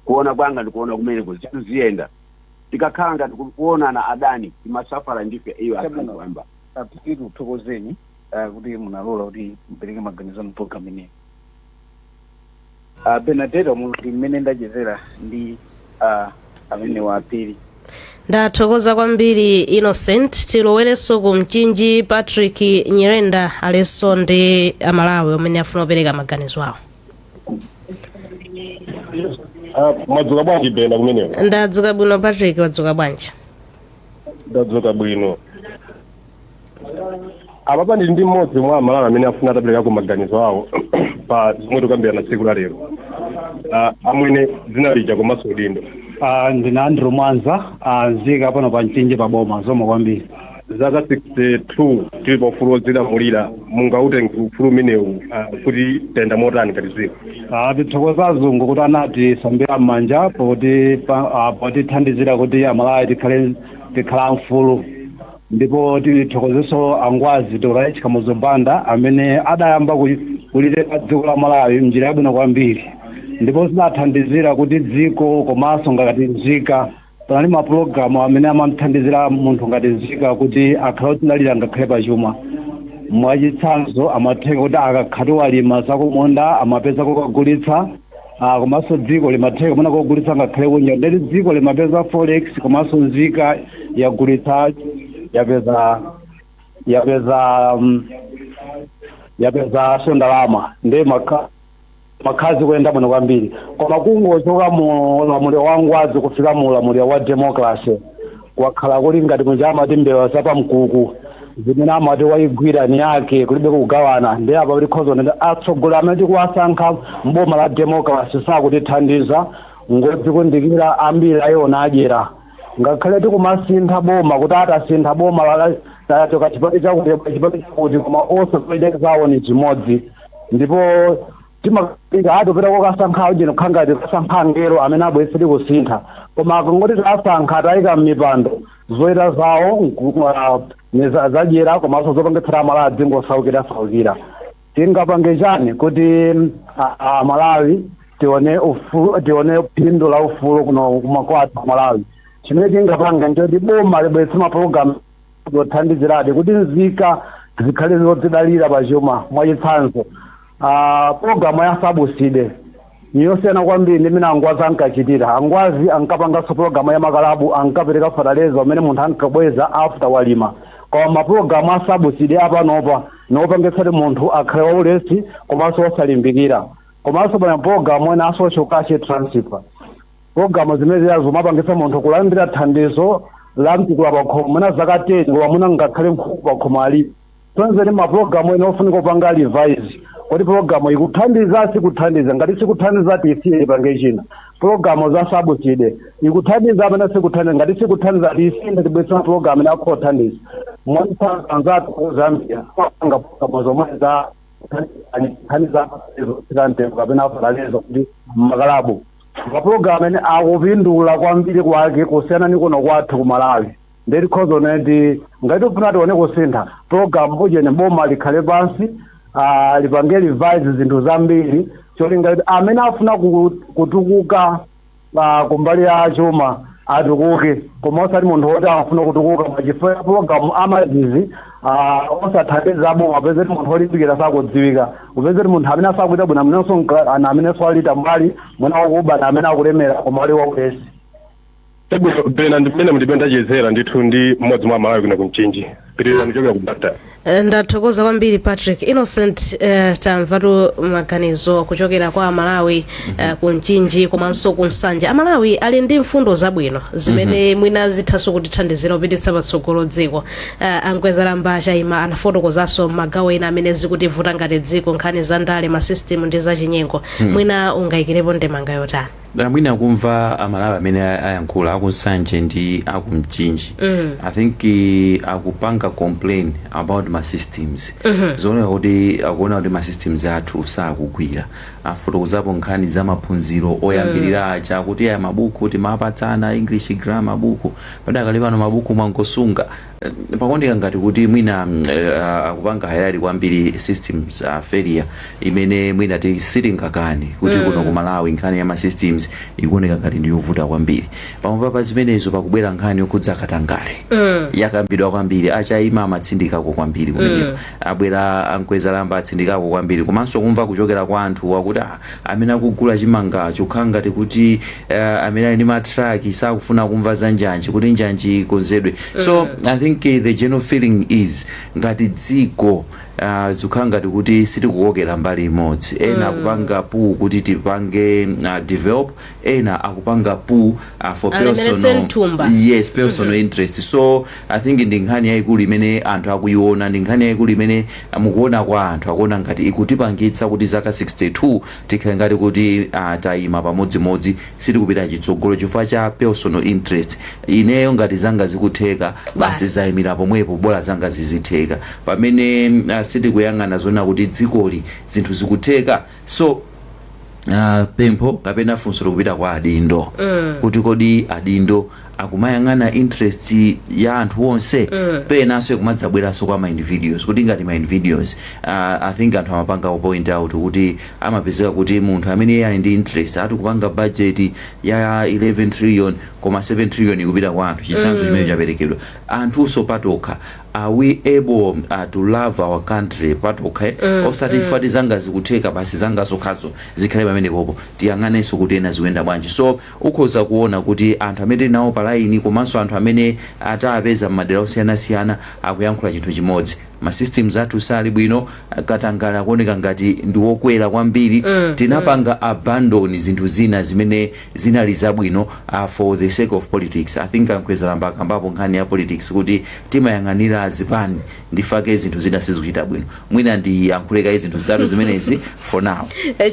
kuona kwanga ndikuona kumeneko zinthu ziyenda tikakhala ngati kuonana adani timasafara ndife iyo akamba apiri kuthokozeni kuti munalola kuti mpereke maganizo mu program ineyi. Benedetto muti mmene ndachezera ndi amene wa apiri. Ndathokoza kwambiri Innocent. Tilowerenso ku Mchinji Patrick Nyirenda alenso ndi Amalawi amene afuna kupereka maganizo awo. Madzuka bwanji Bena kumeneko? Ndadzuka bwino Patrick, wadzuka bwanji? Ndadzuka bwino. Apapa ndili ndi mmodzi mwa Amalawi amene afuna atapereka ku maganizo awo pa zomwe tikambirana tsiku la lero. Amwene dzina lija komanso udindo. Ndina Andrew Mwanza nzika pano pa Mchinji pa boma zomwe kwambiri. Zaka 62 tili pa ufulu wodzilamulira mungautenga ufulu umenewu kuti tenda motani kati dziko? Tithokoza azungu kuti anati sambira m'manja poti thandizira kuti Amalawi tikhala mfulu, ndipo tithokozeso angwazi Dr. Chikamuzo Banda amene adayamba kuliteka dziko la Malawi mnjira yabwino kwambiri, ndipo zinathandizira kuti dziko komanso ngati nzika panali mapulogalamu amene amamthandizira munthu ngati nzika kuti akhale otilalira ngakhale pachuma. Mwachitsanzo amatheka kuti akakhati walima zakumunda amapeza kokagulitsa, komanso dziko limatheka kumene kogulitsa ngakhale kunja, ndeti dziko limapeza forex komanso nzika yagulitsa yapeza sondalama ndi makhazi kuyenda bwino kwambiri. Koma kungochoka mu ulamuliro wa ngwazi kufika mu ulamuliro wa democracy wakhala kuli ngati munjama ti mbewa zapamkuku zimene amati wayigwira ni yake kulibe kugawana. Ndi apa kuti khozo ndi atsogoleri amene tikuwasankha mboma la democracy sakutithandiza ngozi kundikira ambiri ayiona adyera, ngakhale tikumasintha boma kuti atasintha boma toka chipati chakuti koma onse zawo ni chimodzi, ndipo timaika atopita kokasankhawo jeno khangati kasankha ngelo amene abweseri kusintha, koma ngoti tasankha tayika m'mipando zoyita zawo zadyera komanso zopangitsira Amalawi zingosaukira. Tingapange chani kuti Malawi tione phindu la ufulu kuno kumakwathu Malawi? Chimene tingapanga njoti boma libwetse mapulogalamu othandiziradi kuti nzika zikhale zodzidalira pachuma. Mwachitsanzo pulogalamu ya Sabuside yosiyana kwambiri ndi imene angwazi ankachitira. Angwazi ankapanganso pulogalamu ya makalabu ankapereka fertilizer amene munthu ankabweza after walima, koma mapulogalamu a Sabuside apanopa nopangitsa kuti munthu akhale waulesi komanso osalimbikira. Komanso pana pulogalamu ena social cash transfer, pulogalamu zimene zimapangitsa munthu kulandira thandizo la mtukula pakhomo mwina zaka 10 koma mwina ngakhale mkhuku pakhomo alipo. Tonzeni mapulogalamu ena ofunika kupanga revise kuti pulogalamu ikuthandiza sikuthandiza, ngati sikuthandiza tisiye ipange china. Pulogalamu za Sabuside ikuthandiza amene sikuthandiza, ngati sikuthandiza tisinde tibwetse mapulogalamu ena akuthandiza. Mwantsanza ku Zambia panga pulogalamu zomwe za thandiza kapena fertilizer kuti makalabu. Mapulogalamu ene akupindula kwambiri kwake kusiyana ni kuno kwathu ku Malawi. Ndeti khozo neti ngati ufuna tione kusintha pulogalamu ujene boma likhale pansi lipange revise zinthu zambiri cholinga kuti amene afuna kutukuka kumbali ya chuma atukuke, koma osati munthu woti afuna kutukuka mwachifukwa pulogalamu amazizi osathandiza boma apeze kuti munthu olimbikira sakudziwika, upeze kuti munthu amene asakuita bwino amenenso amene swalita mbali mwina wakuba na amene akulemera koma ali waulesi. Bena ndimene ndipendachezera ndithu ndi mmodzi mwa Amalawi kuno ku Mchinji. Pitirira ndichokera ku Bata. Ndathokoza kwambiri Patrick. Innocent, tamvatu maganizo kuchokera kwa Amalawi ku Mchinji komanso ku Nsanje. Amalawi ali ndi mfundo zabwino zimene mwina zithaso kutithandizira kupititsa patsogolo dziko. Ankwezera Mbacha ima anafotokozanso magawo ena amene zikutivuta ngati dziko, nkhani za ndale, masystem ndi zachinyengo. Mwina ungayikirepo ndemanga yotani? Mwina kumva Amalawi amene ayankhula aku Nsanje ndi aku Mchinji. I think akupanga complain about my systems. Zone kuti akuona kuti my systems athu sakugwira. afotokozapo nkhani za maphunziro oyambirira acha kuti aya mabuku timapatsana English grammar buku padakali pano mabuku mwangosunga pakondeka ngati kuti mwina akupanga hayali kwambiri systems failure imene mwina sitingakani kuti kuno ku Malawi nkhani ya ma systems ikuoneka ngati ndiyovuta kwambiri pamwe zimenezo pakubwera nkhani yokhudza Katangale yakambidwa kwambiri achaima amatsindikako kwambiri kumeneko abwera Ankwezalamba atsindikako kwambiri komanso kumva kuchokera kwa anthu wakuti amene akugula chimanga chokhala ngati kuti amene ali ndi matraki sakufuna kumva za njanji kuti njanji ikonzedwe so I think the general feeling is ngati dziko zikhala ngati kuti sitikuwokera mbali imodzi ena akupanga pu kuti tipange develop ena akupanga pu for personal interest so I think ndi nkhani yayikulu imene anthu akuiona ndi nkhani yayikulu imene mukuona kwa anthu akuona ngati ikutipangitsa kuti zaka 62 tikhale ngati kuti tayima pamodzimodzi sitikupita chitsogolo chifukwa cha personal interest ineyo ngati zanga zikutheka basi zayimira pomwepo bora zanga zizitheka pamene sitikuyang'ana zona kuti dzikoli zinthu zikutheka so pempho kapena funso likupita kwa adindo kuti kodi adindo akumayang'ana interest ya anthu onse penanso kumadzabweranso kwa mind videos kuti ngati mind videos I think anthu amapanga point out kuti amapezeka kuti munthu amene ali ndi interest atikupanga budget ya 11 trillion koma 7 trillion ikupita kwa anthu chitsanzo chimene chaperekedwa anthuso patokha are we able to love our country patokha osati fati zanga zikutheka basi zanga zokhazo zikhale pamene popo tiyang'anenso kuti ena zikuyenda bwanji so ukhoza kuona kuti anthu amene nawo palaini komanso anthu amene atapeza madera osiyanasiyana akuyankhula chinthu chimodzi ma systems athu sali bwino Katangale akuoneka ngati ndi wokwera kwambiri tinapanga abandon zinthu zina zimene zinali zabwino for the sake of politics I think Ankwezalamba akambapo nkhani ya politics kuti timayang'anira azipani ndifake zinthu zina sizikuchita bwino mwina ndi ankhuleka zinthu zitatu zimenezi for now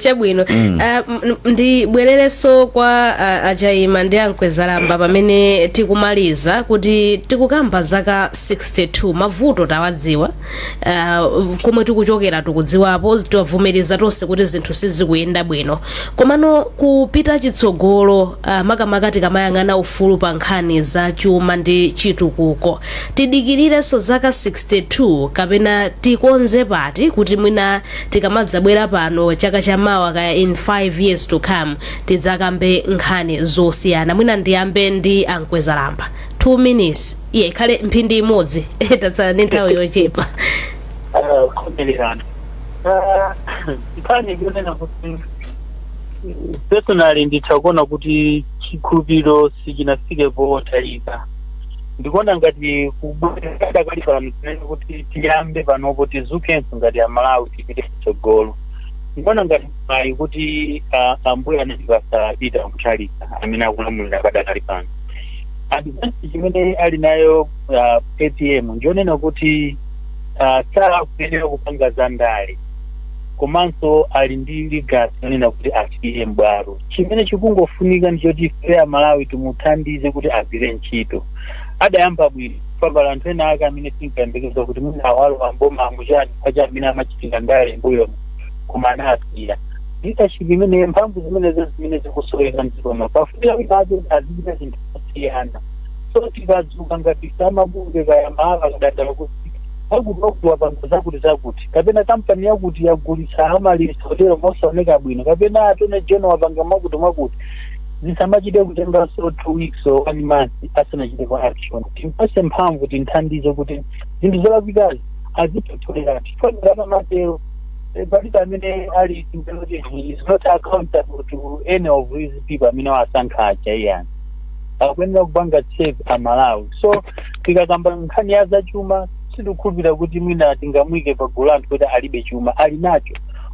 chabwino ndibwererenso kwa achaima ndi Ankwezalamba pamene tikumaliza kuti tikukamba zaka 62 mavuto tawadziwa komwe tikuchokera tikudziwapo tiwavomereza tonse kuti zinthu sizikuyenda bwino komano kupita chitsogolo makamaka tikamayang'ana ufulu pa nkhani za chuma ndi chitukuko tidikirirenso zaka 62 kapena tikonze pati kuti mwina tikamadzabwera pano chaka chamawa kaya in 5 years to come tidzakambe nkhani zosiyana mwina ndiyambe ndi Ankwezalamba 2 minutes iye ikhale mphindi imodzi tatsala ndi nthawi yochepa khomelelana nkhani ikunena kuti personally ndithakuona kuti chikhulupiriro sichinafike potalika ndikuona ngati kubwera pano kuti tiyambe panopo tizukenso ngati Amalawi tipite kutsogolo ndikuona ngati mai kuti ambuya anandipasa mkuchalika amene akulamulira padakali pano advantage chimene ali nayo ATM ndionena kuti sakuyenera kupanga za ndale komanso ali ndi legacy yonena kuti asiye mbwalo chimene chikungofunika ndichoti ife Amalawi timuthandize kuti agwire ntchito adayamba bwino pabala anthu ena ake amene tinkayembekeza kuti mwina awalo amboma amuchani kwacha amene amachitika ndale mbuyo koma anasiya leadership imene mphamvu zimene zikusoweka mdzikomo pafunika kuti azipita zinthu zosiyana so tikadzuka ngati samabunge kaya mahala kadadala kuti akuti zakuti kapena kampani yakuti yagulitsa amalisi hotelo mosaoneka bwino kapena atone jono wapanga mwakuti zisamachite kutenga so 2 weeks or 1 month asanachite kwa action timpase mphamvu tinthandize kuti zinthu zolakwikazi azipotolera tifonera matero palibe amene ali is not accountable to any of these people amene wasankha aja iyani akuyenera kupanga check Amalawi so tikakamba nkhani ya zachuma sikukhulupirira kuti mwina tingamwike pagulu anthu kuti alibe chuma ali nacho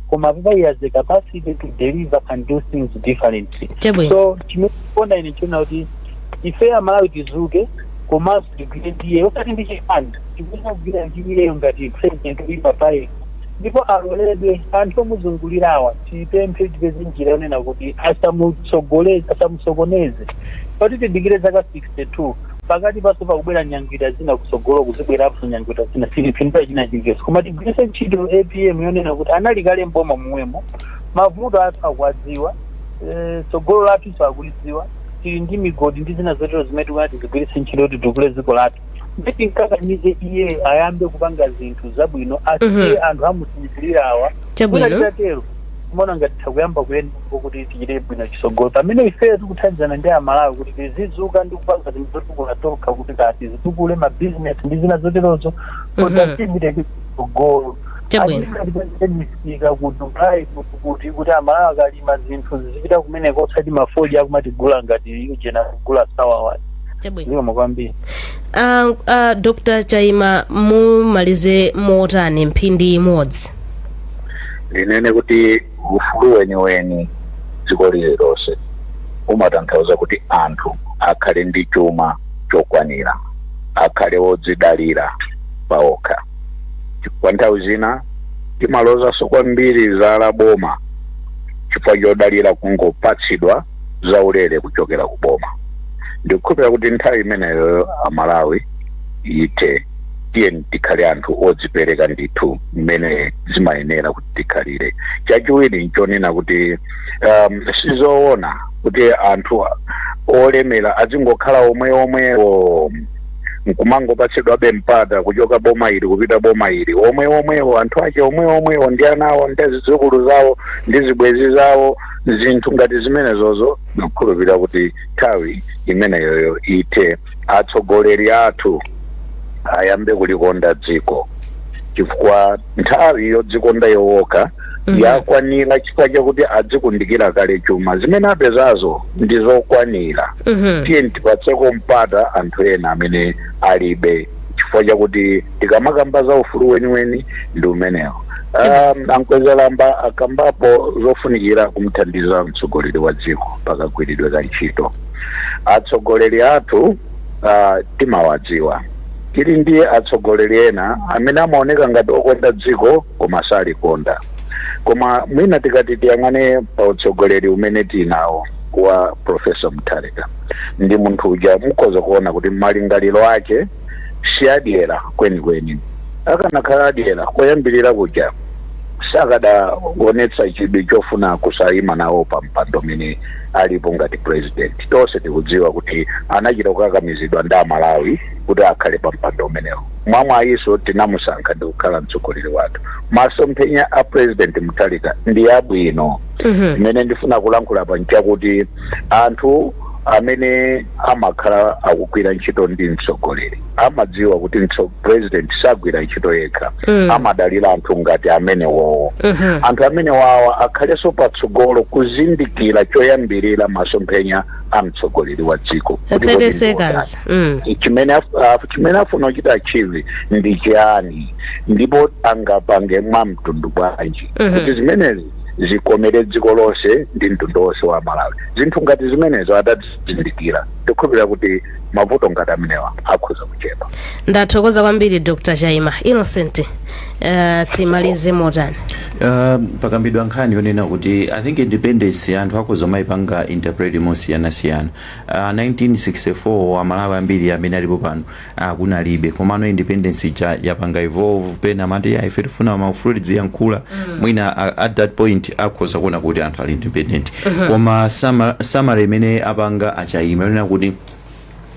koma papa he has the capacity to deliver and do things differently so chimekuona ine chona kuti ife Amalawi tizuke komanso tigwire ndiye osati ndi chipanda tikuyenera kugwira ndiyeyo ngati president ulipapaye ndipo aloledwe anthu omuzungulirawa tipemphe tipeze njira yonena kuti asamusokoneze pati tidikire zaka 62 pakati paso pakubwera nyangwira zina kusogolo kuzibwerapo nyangwira zina silipinda china chikeso koma tigwirise ntchito APM yonena kuti analikale mboma muwemo mavuto athu akuwadziwa, tsogolo lathu sakulidziwa, tili ndi migodi ndi zina zotero zimene tikati zigwiritse ntchito kuti tikule dziko lathu. Nditi nkakamize iye ayambe kupanga zinthu zabwino asiye anthu amusinjirira awa kunalitatero kumona ngati takuyamba kuyenda kuti tichite bwino chisogolo pamene ife tikuthandizana ndi Amalawi kuti tizizuka ndi kupanga zinthu zotukula tokha kuti kati zitukule mabizinesi ndi zina zoterozo kuti asibite chisogolo kuti Amalawi akalima zinthu zizipita kumeneko osati mafoji akumatigula ngati ujena kugula sawa wati zikomo kwambiri. Dr. Chaima, mumalize motani mphindi imodzi. Linene kuti ufulu weni dziko lililonse umatanthauza kuti anthu akhale ndi chuma chokwanira, akhale odzidalira paokha. Kwa nthawi zina timalozanso kwambiri za alaboma chifukwa chodalira kungopatsidwa zaulere kuchokera ku boma. Ndikukhulupirira kuti nthawi imeneyo Amalawi ite tiye tikhale anthu odzipereka ndithu mmene zimayenera kuti tikhalire. Chachiwiri nchonena kuti sizoona kuti anthu olemera azingokhala omwewo nkumangopatsidwabe mpata kuchoka boma ili kupita boma ili omwewo anthu ake omwewo ndi anawo ndi zidzukulu zawo ndi zibwenzi zawo zinthu ngati zimenezozo. Ndikukhulupirira kuti nthawi imeneyoyo ite atsogoleri athu ayambe kulikonda dziko chifukwa nthawi yodzikonda yowoka yakwanira chifukwa chakuti adzikundikira kale chuma zimene apezazo ndizokwanira. Tiye tipatseko mpata anthu ena amene alibe chifukwa chakuti tikamakamba za ufulu weni ndi umenewo. Ankwezalamba akambapo zofunikira kumthandiza mtsogoleri wa dziko pakagwiridwe ka ntchito. Atsogoleri athu timawadziwa tili ndi atsogoleri ena amene amaoneka ngati okonda dziko koma salikonda. Koma mwina tikati tiyang'ane pa utsogoleri umene tinawo wa Profesa Mutharika ndi munthu uja mukhoza kuona kuti malingaliro ake si adyera kwenikweni. Akanakhala adyera koyambirira kuja sakadaonetsa chidwi chofuna kusayima nawo pa mpando umene alipo ngati president. Tonse tikudziwa kuti anachita kukakamizidwa ndi Amalawi kuti akhale pa mpando umenewo. Mwamwayiso tinamusankha ndi kukhala mtsogoleri wathu. Masomphenya a President Mutharika ndi abwino. Imene ndifuna kulankhula pa nchakuti anthu amene amakhala akugwira ntchito ndi mtsogoleri amadziwa kuti president sagwira ntchito yekha, amadalira anthu ngati amene wowo. Anthu amene wawa akhalenso patsogolo kuzindikira choyambirira masomphenya a mtsogoleri wa dziko. 30 seconds. Chimene afuna kuchita chiwi ndi chiyani ndipo angapange mwa mtundu bwanji kuti zimenezi zikomere dziko lonse ndi mtundu wonse wa Malawi. Zinthu ngati zimenezo adatizindikira tikukhulupirira kuti mavuto ngati amenewa akhoza kuchepa. Ndathokoza kwambiri Dr. Chaima. Innocent, timalize motani. Pakambidwa nkhani yonena kuti I think independence anthu akhoza mayipanga interpret mosiyana-siyana. 1964 Amalawi ambiri amene alipo pano kunalibe komano independence yapanga evolve pena mati ife tifuna maufulu tiziyankhula mwina at that point akhoza kuona kuti anthu ali independent. Koma summary imene apanga Achaima yonena kuti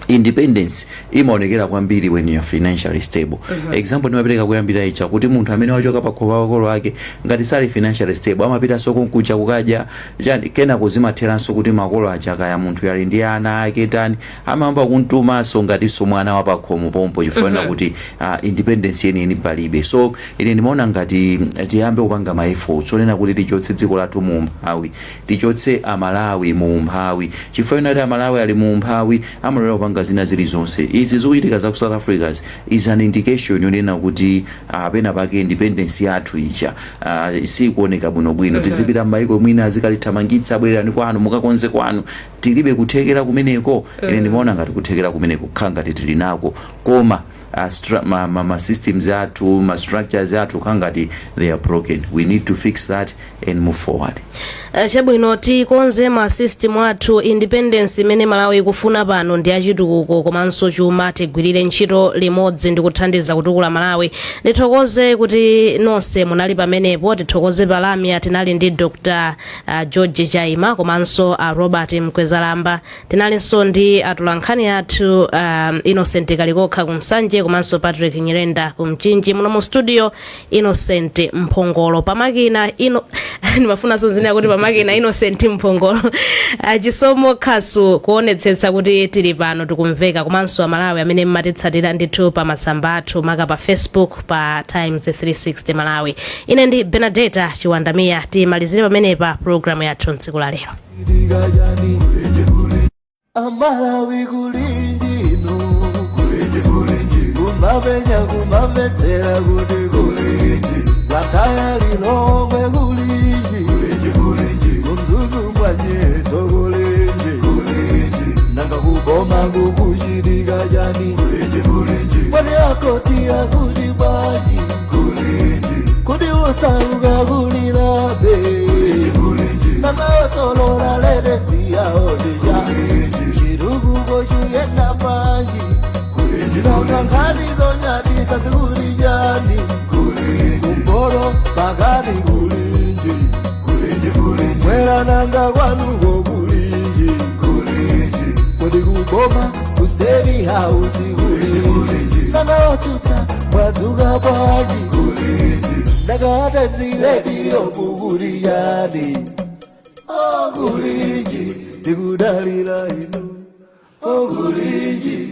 independence imaonekera kwambiri when you are financially stable. Example nimapereka kuyambira icha kuti munthu amene wachoka pa khoba wakolo ake ngati sali financially stable amapita soko nkucha kukaja chani kena kuzimatheranso kuti makolo achaka ya munthu yali ndi ana ake tani amamba kuntumaso ngatiso mwana wa pakhomo pompo chifukwa kuti independence yeni palibe. So ine ndimaona ngati tiyambe kupanga ma efforts onena kuti tichotse dziko lathu mu umphawi, tichotse Amalawi mu umphawi chifukwa kuti Amalawi ali mu umphawi amalera kupanga zina zilizonse. Izi zikuchitika za ku South Africa is an indication yonena kuti pena pake independence yathu icha sikuoneka bwinobwino. Tizipita m'mayiko mwina azikalithamangitsa bwererani kwanu mukakonze kwanu tilibe kuthekera kumeneko. Ine ndimaona ngati kuthekera kumeneko kukhala ngati tili nako koma ma systems athu ma structures athu kangati they are broken. We need to fix that and move forward. Chabwino tikonze ma system athu independence imene Malawi ikufuna pano ndi achitukuko komanso chuma tigwirire ntchito limodzi ndi kuthandiza kutukula Malawi. Ndithokoze kuti nonse munali pamenepo, tithokoze Palamia tinali ndi Dr. George Chaima komanso Robert Mkwezalamba, tinalinso ndi atulankhani athu Innocent Kalikokha kumsanje komanso Patrick Nyirenda kumchinji, muno mu studio Innocent Mphongolo, pamakina ndimafuna sonzina kuti pamakina Innocent Mphongolo, Chisomo Khasu kuonetsetsa kuti tili pano tikumveka, komanso Amalawi amene mmatitsatira ndithu pa masamba athu maka pa Facebook pa Times 360 Malawi. Ine ndi Benedetta Chiwandamia, timalizire pamenepa programu yathu ntsiku la lero. Amalawi kulinji no kumabenya kumabetsera kuti kulinji wakaya lilongwe kulinji kumzuzu mwanyeto kulinji nanga kuboma kukushirika jani kwani akotia kulibaji kuti usauka kulilabe nanga osolora ledesiya odija chiruguko chuyenda panji nanga nkanizo nyatisa sikulijani kumbolo pakati kulinji mwera nanga kwanuko kulinji kodi kuboma kusteri hausi kulinji nanga otuta mwazuka panji nanga mziledio kukulijani kulinji tikudalira ino kulinji